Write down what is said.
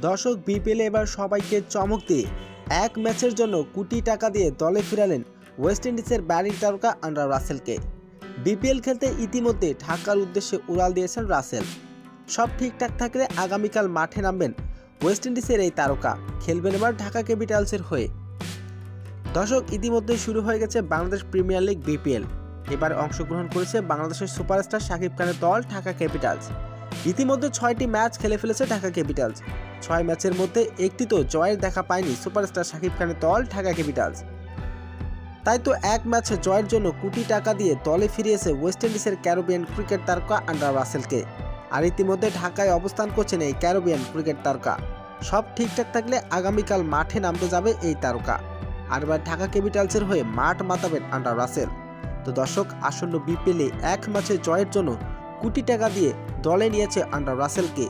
দর্শক বিপিএলে এবার সবাইকে চমক দিয়ে এক ম্যাচের জন্য কোটি টাকা দিয়ে দলে ফিরালেন ওয়েস্ট ইন্ডিজের ব্যাটিং তারকা আন্দ্রে রাসেলকে। বিপিএল খেলতে ইতিমধ্যে ঢাকার উদ্দেশ্যে উড়াল দিয়েছেন রাসেল। সব ঠিকঠাক থাকলে আগামীকাল মাঠে নামবেন ওয়েস্ট ইন্ডিজের এই তারকা, খেলবেন এবার ঢাকা ক্যাপিটালসের হয়ে। দর্শক ইতিমধ্যে শুরু হয়ে গেছে বাংলাদেশ প্রিমিয়ার লিগ বিপিএল। এবার অংশগ্রহণ করেছে বাংলাদেশের সুপারস্টার শাকিব খানের দল ঢাকা ক্যাপিটালস। ইতিমধ্যে 6টি ম্যাচ খেলে ফেলেছে ঢাকা ক্যাপিটালস। 6 ম্যাচের মধ্যে একটি তো জয়ের দেখা পায়নি সুপারস্টার শাকিব খানের দল ঢাকা ক্যাপিটালস। তাই তো এক ম্যাচে জয়ের জন্য কোটি টাকা দিয়ে দলে ফিরিয়েছে ওয়েস্ট ইন্ডিজের ক্যারিবিয়ান ক্রিকেট তারকা আন্দ্রে রাসেলকে। আর ইতিমধ্যে ঢাকায় অবস্থান করছেন এই ক্যারিবিয়ান ক্রিকেট তারকা। সব ঠিকঠাক থাকলে আগামীকাল মাঠে নামতে যাবে এই তারকা। আর এবার ঢাকা ক্যাপিটালসের হয়ে মাঠ মাতাবেন আন্দ্রে রাসেল। তো দর্শক, আসন্ন বিপিএলে এক ম্যাচে জয়ের জন্য কোটি টাকা দিয়ে দলে নিয়েছে আন্দ্রে রাসেলকে।